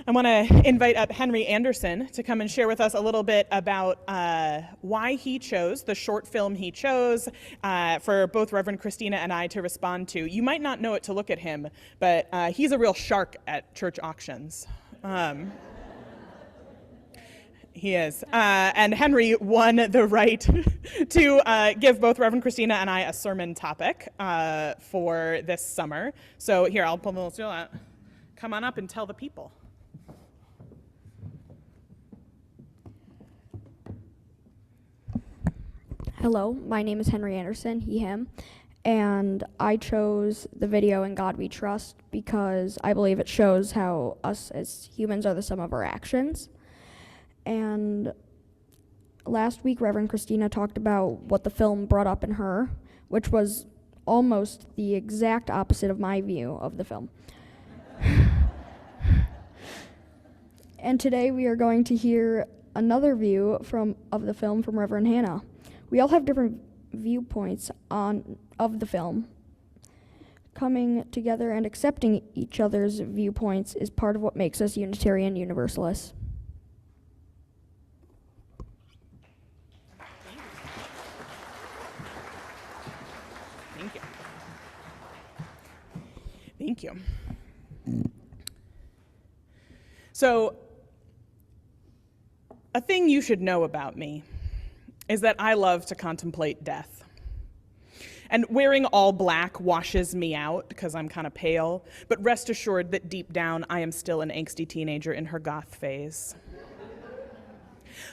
I want to invite up Henry Anderson to come and share with us a little bit about why he chose the short film he chose for both Reverend Christina and I to respond to. You might not know it to look at him, but he's a real shark at church auctions. He is. And Henry won the right to give both Reverend Christina and I a sermon topic for this summer. So here, I'll pull the little. Come on up and tell the people. Hello, my name is Henry Anderson, he, him, and I chose the video In God We Trust because I believe it shows how us as humans are the sum of our actions. And last week, Reverend Christina talked about what the film brought up in her, which was almost the exact opposite of my view of the film. And today we are going to hear another view of the film from Reverend Hannah. We all have different viewpoints of the film. Coming together and accepting each other's viewpoints is part of what makes us Unitarian Universalists. Thank you. Thank you. So, a thing you should know about me is that I love to contemplate death. And wearing all black washes me out because I'm kind of pale, but rest assured that deep down I am still an angsty teenager in her goth phase.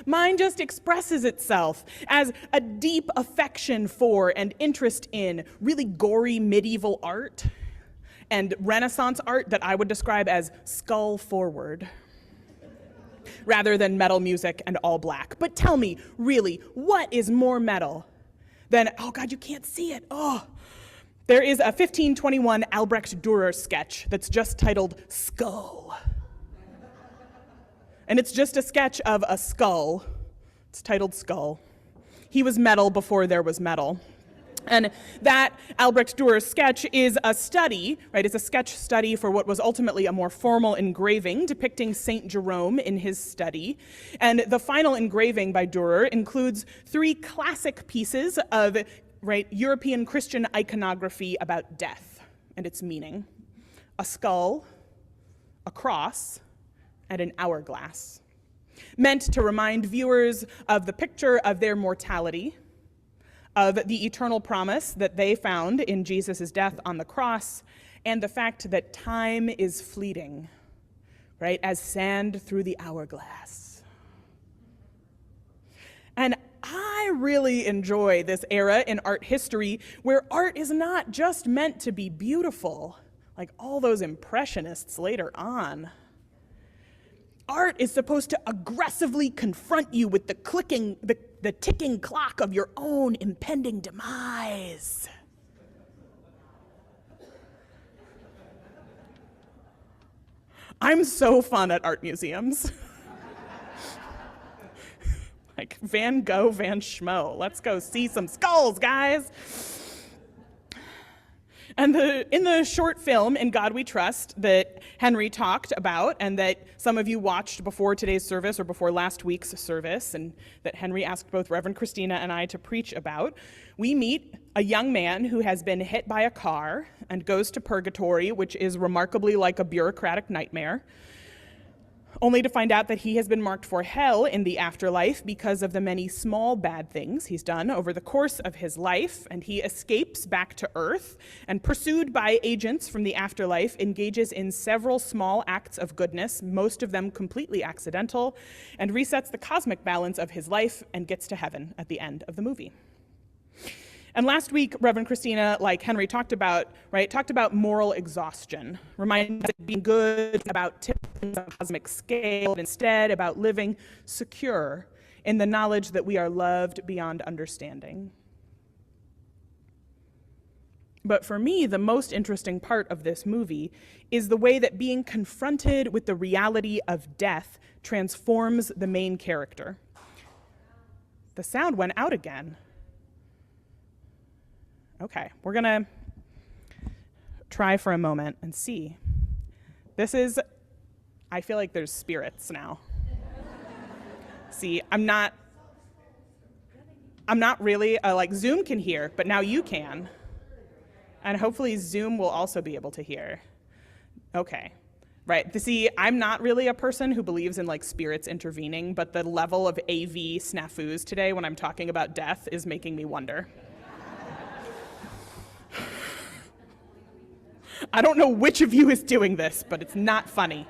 Mine just expresses itself as a deep affection for and interest in really gory medieval art and Renaissance art that I would describe as skull forward, rather than metal music and all black. But tell me, really, what is more metal than, oh God, you can't see it, oh. There is a 1521 Albrecht Dürer sketch that's just titled Skull. And it's just a sketch of a skull. It's titled Skull. He was metal before there was metal. And that Albrecht Dürer sketch is a study, right? It's a sketch study for what was ultimately a more formal engraving depicting Saint Jerome in his study. And the final engraving by Dürer includes 3 classic pieces of, right, European Christian iconography about death and its meaning: a skull, a cross, and an hourglass, meant to remind viewers of the picture of their mortality, of the eternal promise that they found in Jesus' death on the cross, and the fact that time is fleeting, right, as sand through the hourglass. And I really enjoy this era in art history where art is not just meant to be beautiful, like all those impressionists later on. Art is supposed to aggressively confront you with the ticking clock of your own impending demise. I'm so fun at art museums. Like Van Gogh, Van Schmo. Let's go see some skulls, guys. And in the short film, In God We Trust, that Henry talked about and that some of you watched before today's service or before last week's service, and that Henry asked both Reverend Christina and I to preach about, we meet a young man who has been hit by a car and goes to purgatory, which is remarkably like a bureaucratic nightmare, only to find out that he has been marked for hell in the afterlife because of the many small bad things he's done over the course of his life, and he escapes back to Earth and, pursued by agents from the afterlife, engages in several small acts of goodness, most of them completely accidental, and resets the cosmic balance of his life and gets to heaven at the end of the movie. And last week, Reverend Christina, like Henry talked about, right, talked about moral exhaustion, reminding us that being good is about tipping on a cosmic scale, instead about living secure in the knowledge that we are loved beyond understanding. But for me, the most interesting part of this movie is the way that being confronted with the reality of death transforms the main character. The sound went out again. Okay, we're gonna try for a moment and see. This is I feel like there's spirits now. See, I'm not really, like Zoom can hear, but now you can. And hopefully Zoom will also be able to hear. Okay, right. See, I'm not really a person who believes in like spirits intervening, but the level of AV snafus today when I'm talking about death is making me wonder. I don't know which of you is doing this, but it's not funny.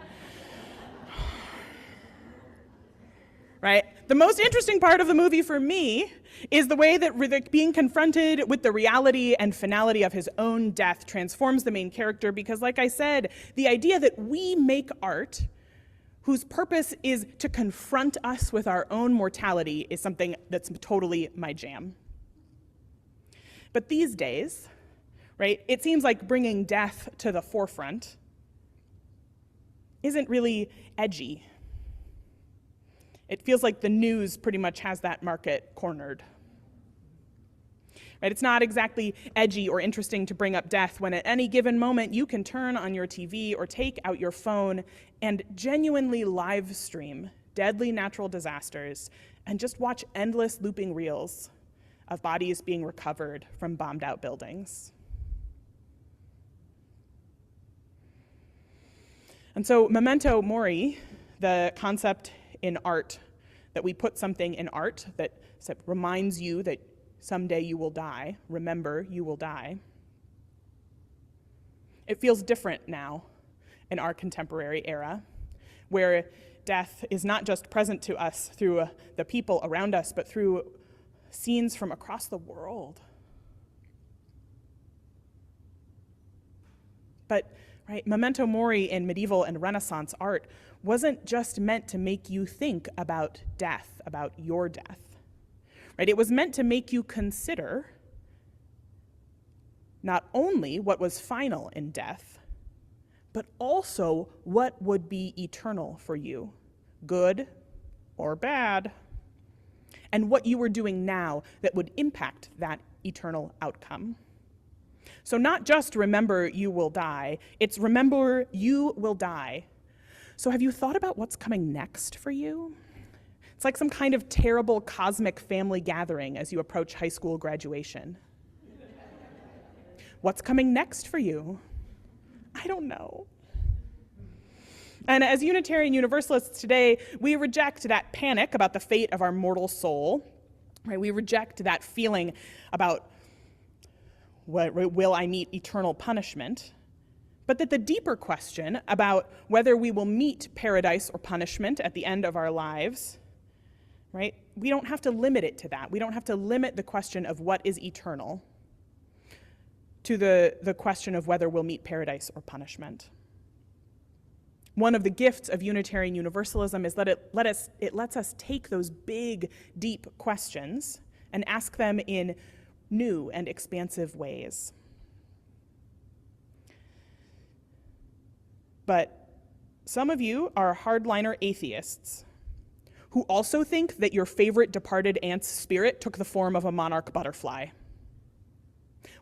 Right? The most interesting part of the movie for me is the way that being confronted with the reality and finality of his own death transforms the main character, because like I said, the idea that we make art whose purpose is to confront us with our own mortality is something that's totally my jam. But these days, right, it seems like bringing death to the forefront isn't really edgy. It feels like the news pretty much has that market cornered. Right? It's not exactly edgy or interesting to bring up death when at any given moment you can turn on your TV or take out your phone and genuinely live stream deadly natural disasters and just watch endless looping reels of bodies being recovered from bombed out buildings. And so Memento Mori, the concept in art, that we put something in art that reminds you that someday you will die, remember you will die. It feels different now in our contemporary era, where death is not just present to us through the people around us, but through scenes from across the world. But right, Memento Mori in medieval and Renaissance art wasn't just meant to make you think about death, about your death. Right? It was meant to make you consider not only what was final in death, but also what would be eternal for you, good or bad, and what you were doing now that would impact that eternal outcome. So not just remember you will die, it's remember you will die. So have you thought about what's coming next for you? It's like some kind of terrible cosmic family gathering as you approach high school graduation. What's coming next for you? I don't know. And as Unitarian Universalists today, we reject that panic about the fate of our mortal soul. Right? We reject that feeling about will I meet eternal punishment? But that the deeper question about whether we will meet paradise or punishment at the end of our lives, right? We don't have to limit it to that. We don't have to limit the question of what is eternal to the question of whether we'll meet paradise or punishment. One of the gifts of Unitarian Universalism is that it lets us take those big, deep questions and ask them in new and expansive ways. But some of you are hardliner atheists who also think that your favorite departed aunt's spirit took the form of a monarch butterfly.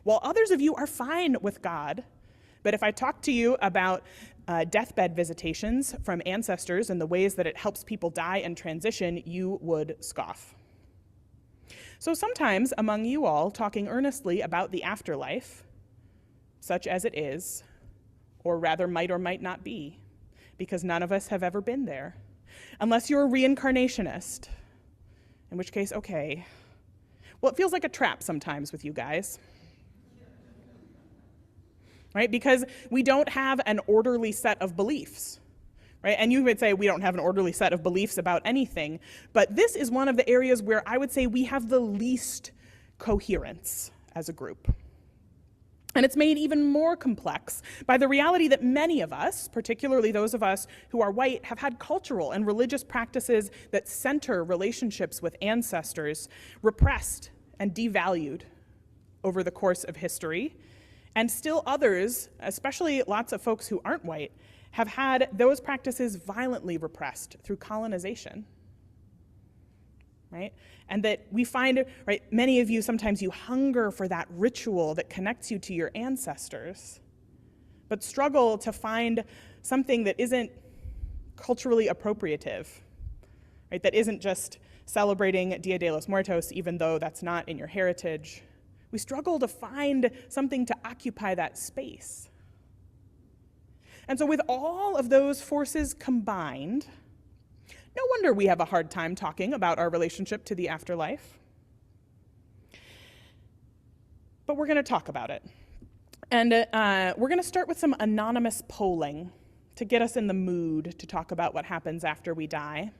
While others of you are fine with God, but if I talk to you about deathbed visitations from ancestors and the ways that it helps people die and transition, you would scoff. So sometimes among you all talking earnestly about the afterlife, such as it is, or rather might or might not be, because none of us have ever been there, unless you're a reincarnationist, in which case, okay. Well, it feels like a trap sometimes with you guys. Right? Because we don't have an orderly set of beliefs. Right? And you would say we don't have an orderly set of beliefs about anything, but this is one of the areas where I would say we have the least coherence as a group. And it's made even more complex by the reality that many of us, particularly those of us who are white, have had cultural and religious practices that center relationships with ancestors repressed and devalued over the course of history. And still others, especially lots of folks who aren't white, have had those practices violently repressed through colonization. Right? And that we find, right, many of you, sometimes you hunger for that ritual that connects you to your ancestors, but struggle to find something that isn't culturally appropriative, right? That isn't just celebrating Dia de los Muertos, even though that's not in your heritage. We struggle to find something to occupy that space. And so with all of those forces combined, no wonder we have a hard time talking about our relationship to the afterlife. But we're going to talk about it. And we're going to start with some anonymous polling to get us in the mood to talk about what happens after we die.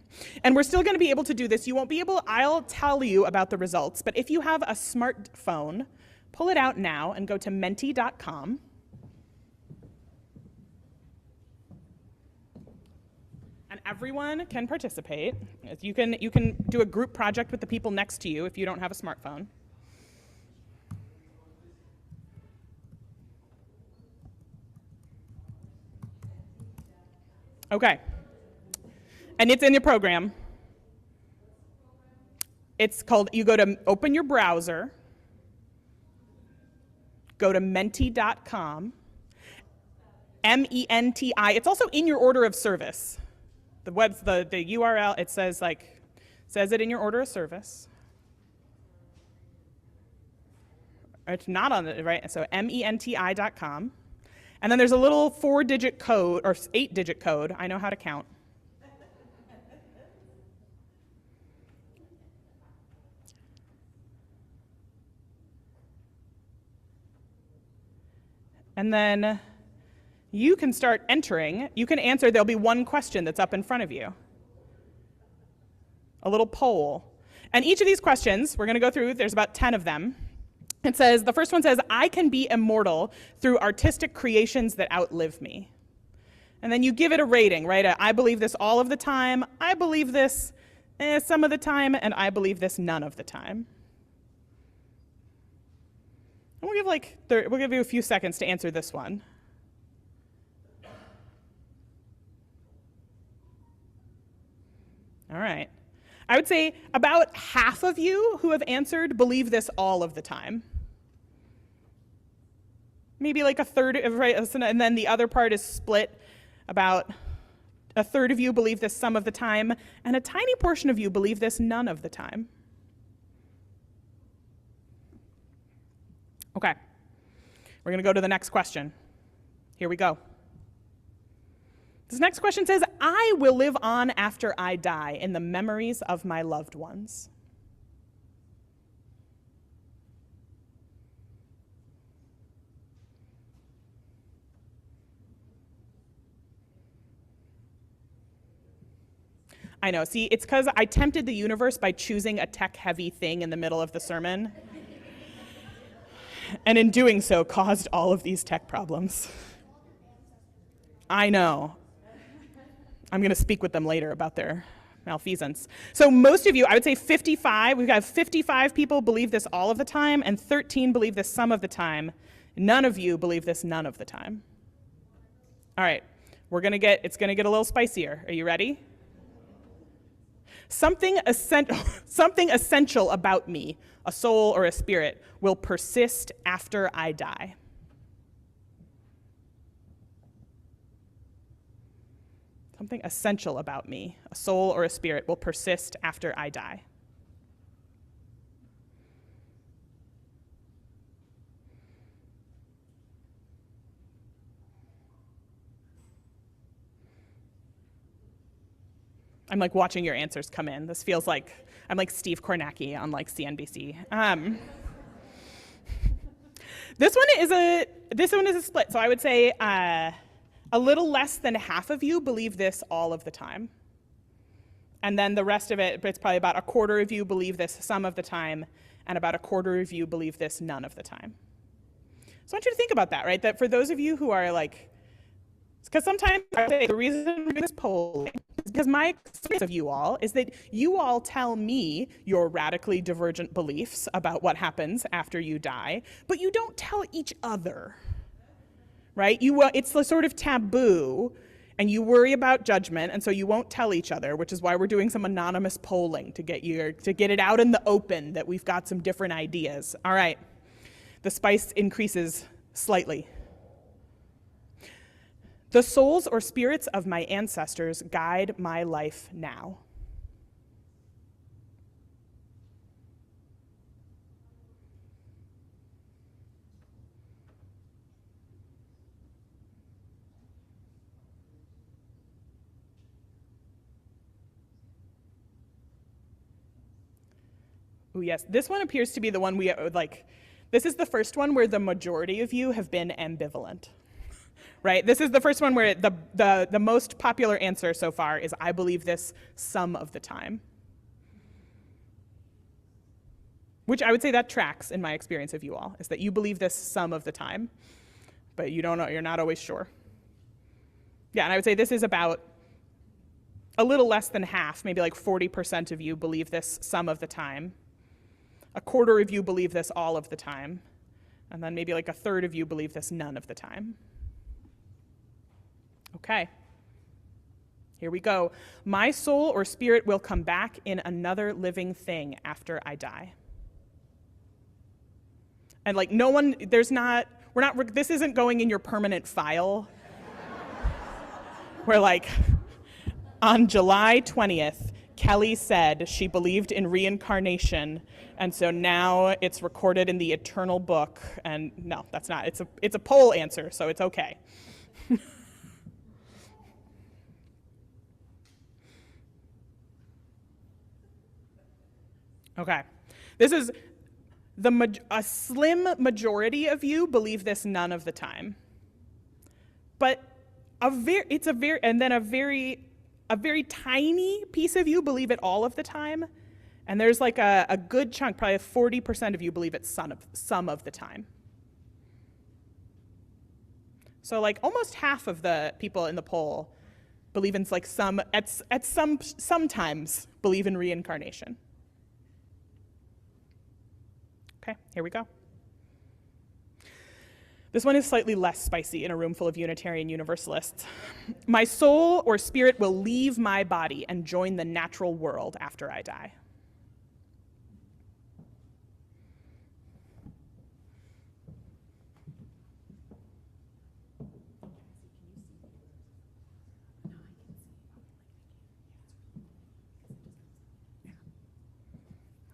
And we're still going to be able to do this. You won't be able, I'll tell you about the results, but if you have a smartphone, pull it out now and go to menti.com. And everyone can participate. You can do a group project with the people next to you if you don't have a smartphone. Okay. And it's in your program. It's called, you go to open your browser, go to menti.com, MENTI. It's also in your order of service. The URL, it says it in your order of service. It's not on the, right? So MENTI.com. And then there's a little 4-digit code, or 8-digit code. I know how to count. And then you can start entering. You can answer. There'll be one question that's up in front of you. A little poll. And each of these questions, we're going to go through, there's about 10 of them. It says, the first one says, I can be immortal through artistic creations that outlive me. And then you give it a rating, right? I believe this all of the time, I believe this some of the time, and I believe this none of the time. And we'll give you a few seconds to answer this one. All right. I would say about half of you who have answered believe this all of the time. Maybe like a third, right? And then the other part is split. About a third of you believe this some of the time, and a tiny portion of you believe this none of the time. Okay. We're going to go to the next question. Here we go. This next question says, I will live on after I die in the memories of my loved ones. I know, see, it's because I tempted the universe by choosing a tech-heavy thing in the middle of the sermon. And in doing so, caused all of these tech problems. I know. I'm going to speak with them later about their malfeasance. So most of you, I would say 55, we've got 55 people believe this all of the time, and 13 believe this some of the time. None of you believe this none of the time. All right, it's going to get a little spicier. Are you ready? Something essential about me, a soul or a spirit, will persist after I die. Something essential about me, a soul or a spirit, will persist after I die. I'm like watching your answers come in. This feels like I'm like Steve Kornacki on like CNBC. This one is a split. So I would say a little less than half of you believe this all of the time. And then the rest of it, it's probably about a quarter of you believe this some of the time, and about a quarter of you believe this none of the time. So I want you to think about that, right? That for those of you who are like, because sometimes I say the reason we're doing this poll is because my experience of you all is that you all tell me your radically divergent beliefs about what happens after you die, but you don't tell each other, right? It's the sort of taboo, and you worry about judgment, and so you won't tell each other, which is why we're doing some anonymous polling to get it out in the open that we've got some different ideas. All right, the spice increases slightly. The souls or spirits of my ancestors guide my life now. Oh, yes. This one appears to be the one we like. This is the first one where the majority of you have been ambivalent, right? This is the first one where the most popular answer so far is I believe this some of the time. Which I would say that tracks in my experience of you all, is that you believe this some of the time, but you don't know, you're not always sure. Yeah, and I would say this is about a little less than half, maybe like 40% of you believe this some of the time. A quarter of you believe this all of the time, and then maybe like a third of you believe this none of the time. Okay, here we go. My soul or spirit will come back in another living thing after I die. And like no one, this isn't going in your permanent file. Where like, on July 20th, Kelly said she believed in reincarnation, and so now it's recorded in the eternal book. And no, that's not. It's a poll answer, so it's okay. Okay, this is a slim majority of you believe this none of the time, but a very tiny piece of you believe it all of the time, and there's like a good chunk, probably 40% of you believe it some of the time. So like almost half of the people in the poll believe in like sometimes believe in reincarnation. Okay, here we go. This one is slightly less spicy in a room full of Unitarian Universalists. My soul or spirit will leave my body and join the natural world after I die.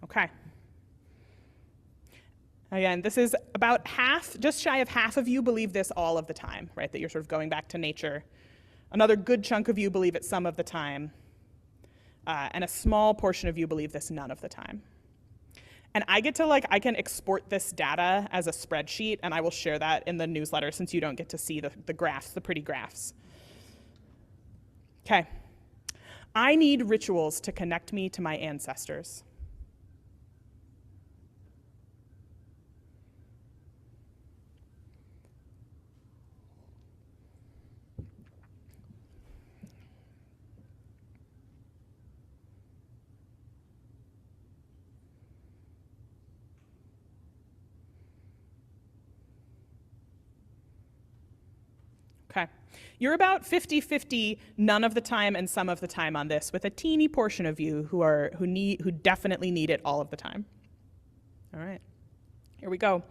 Okay. Again, this is about half, just shy of half of you believe this all of the time, right? That you're sort of going back to nature. Another good chunk of you believe it some of the time. And a small portion of you believe this none of the time. And I can export this data as a spreadsheet, and I will share that in the newsletter since you don't get to see the graphs, the pretty graphs. Okay. I need rituals to connect me to my ancestors. Okay. You're about 50-50 none of the time and some of the time on this, with a teeny portion of you who definitely need it all of the time. All right. Here we go.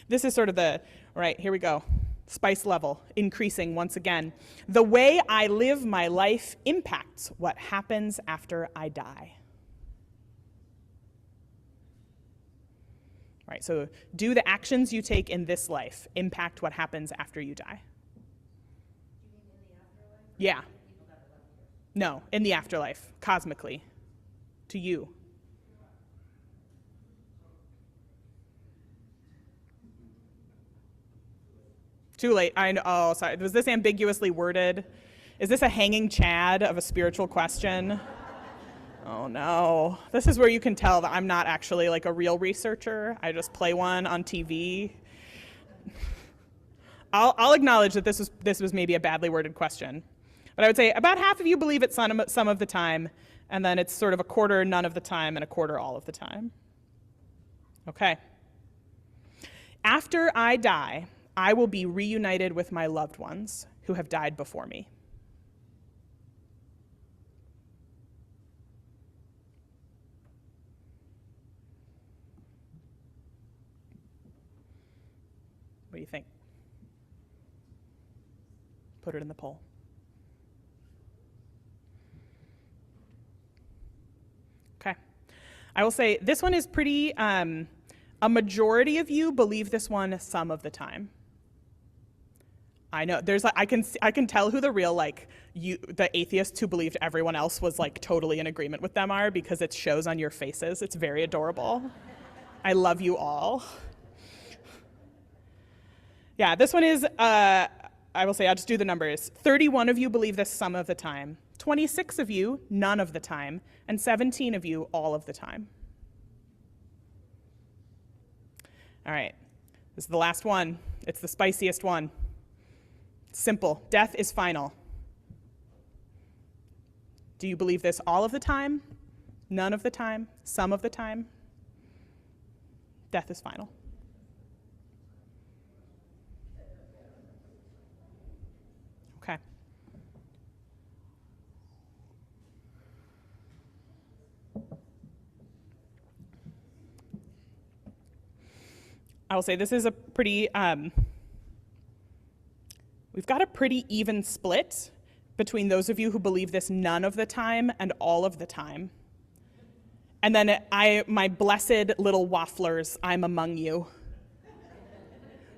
This is sort of here we go. Spice level increasing once again. The way I live my life impacts what happens after I die. All right, so do the actions you take in this life impact what happens after you die? Yeah. No, in the afterlife, cosmically, to you. Too late. I know. Oh, sorry. Was this ambiguously worded? Is this a hanging chad of a spiritual question? Oh no. This is where you can tell that I'm not actually like a real researcher. I just play one on TV. I'll acknowledge that this was maybe a badly worded question. But I would say about half of you believe it some of the time, and then it's sort of a quarter none of the time and a quarter all of the time. Okay. After I die, I will be reunited with my loved ones who have died before me. What do you think? Put it in the poll. Okay. I will say this one is pretty, a majority of you believe this one some of the time. I know, I can tell who the real, the atheists who believed everyone else was totally in agreement with them are, because it shows on your faces. It's very adorable. I love you all. Yeah, this one is, I will say, I'll just do the numbers. 31 of you believe this some of the time. 26 of you, none of the time. And 17 of you, all of the time. All right, this is the last one. It's the spiciest one. Simple. Death is final. Do you believe this all of the time? None of the time? Some of the time? Death is final. Okay. I will say this is a pretty, we've got a pretty even split between those of you who believe this none of the time and all of the time. And then my blessed little wafflers, I'm among you,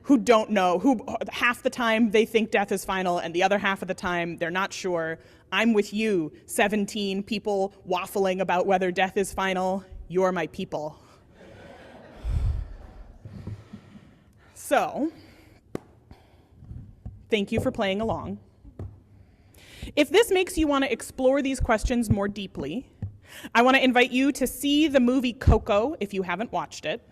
who don't know, who half the time they think death is final and the other half of the time they're not sure. I'm with you, 17 people waffling about whether death is final. You're my people. So, thank you for playing along. If this makes you want to explore these questions more deeply, I want to invite you to see the movie Coco if you haven't watched it.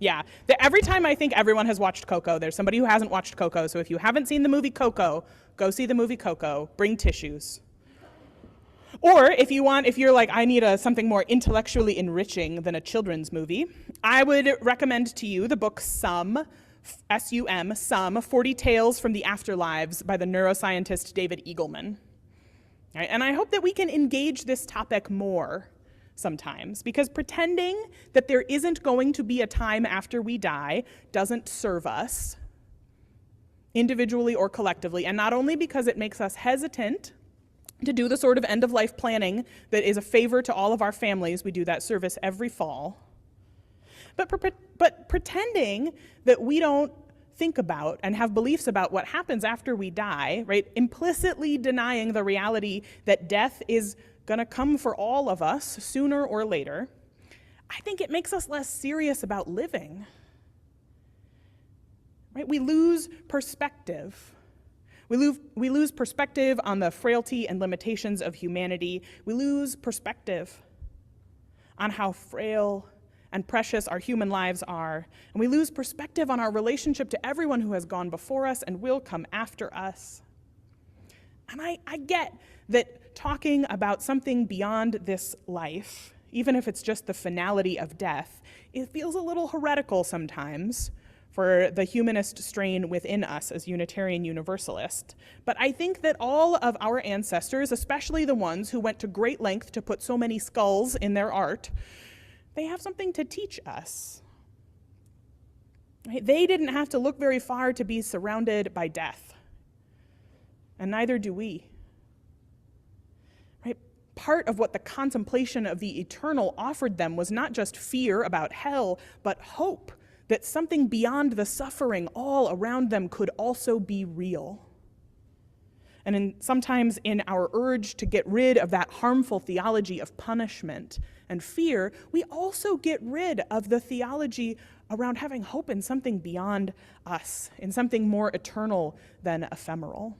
Yeah, every time I think everyone has watched Coco, there's somebody who hasn't watched Coco, so if you haven't seen the movie Coco, go see the movie Coco, bring tissues. Or if you're like, I need something more intellectually enriching than a children's movie, I would recommend to you the book Some, S-U-M, Some, 40 Tales from the Afterlives by the neuroscientist David Eagleman. Right? And I hope that we can engage this topic more sometimes, because pretending that there isn't going to be a time after we die doesn't serve us, individually or collectively, and not only because it makes us hesitant to do the sort of end-of-life planning that is a favor to all of our families. We do that service every fall. But pretending that we don't think about and have beliefs about what happens after we die, right? Implicitly denying the reality that death is going to come for all of us sooner or later, I think it makes us less serious about living. Right? We lose perspective. We lose perspective on the frailty and limitations of humanity. We lose perspective on how frail and precious our human lives are. And we lose perspective on our relationship to everyone who has gone before us and will come after us. And I get that talking about something beyond this life, even if it's just the finality of death, it feels a little heretical sometimes for the humanist strain within us as Unitarian Universalists. But I think that all of our ancestors, especially the ones who went to great length to put so many skulls in their art, they have something to teach us. Right? They didn't have to look very far to be surrounded by death, and neither do we. Right? Part of what the contemplation of the eternal offered them was not just fear about hell, but hope that something beyond the suffering all around them could also be real. And sometimes in our urge to get rid of that harmful theology of punishment and fear, we also get rid of the theology around having hope in something beyond us, in something more eternal than ephemeral.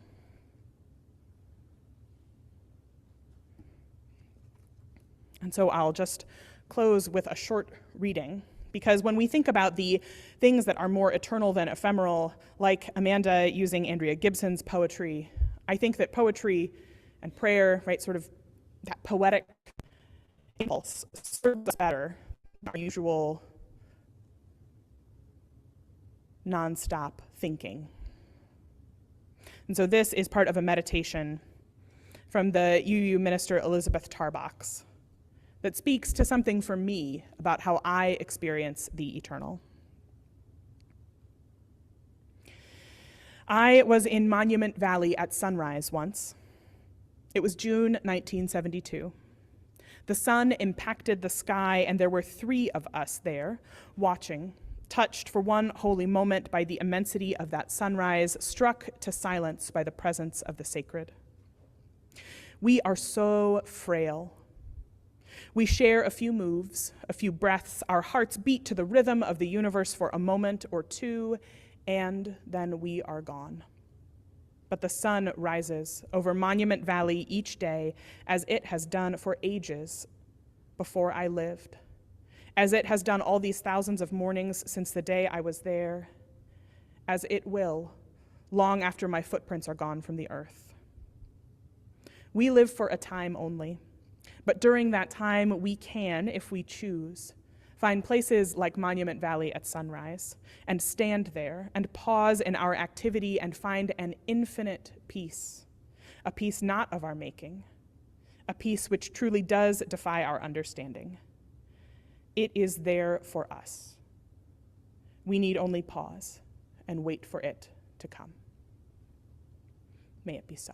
And so I'll just close with a short reading, because when we think about the things that are more eternal than ephemeral, like Amanda using Andrea Gibson's poetry, I think that poetry and prayer, right, sort of that poetic impulse serves us better than our usual nonstop thinking. And so this is part of a meditation from the UU minister Elizabeth Tarbox that speaks to something for me about how I experience the eternal. I was in Monument Valley at sunrise once. It was June 1972. The sun impacted the sky, and there were 3 of us there, watching, touched for one holy moment by the immensity of that sunrise, struck to silence by the presence of the sacred. We are so frail. We share a few moves, a few breaths. Our hearts beat to the rhythm of the universe for a moment or two, and then we are gone. But the sun rises over Monument Valley each day, as it has done for ages before I lived, as it has done all these thousands of mornings since the day I was there, as it will long after my footprints are gone from the earth. We live for a time only, but during that time we can, if we choose, find places like Monument Valley at sunrise and stand there and pause in our activity and find an infinite peace, a peace not of our making, a peace which truly does defy our understanding. It is there for us. We need only pause and wait for it to come. May it be so.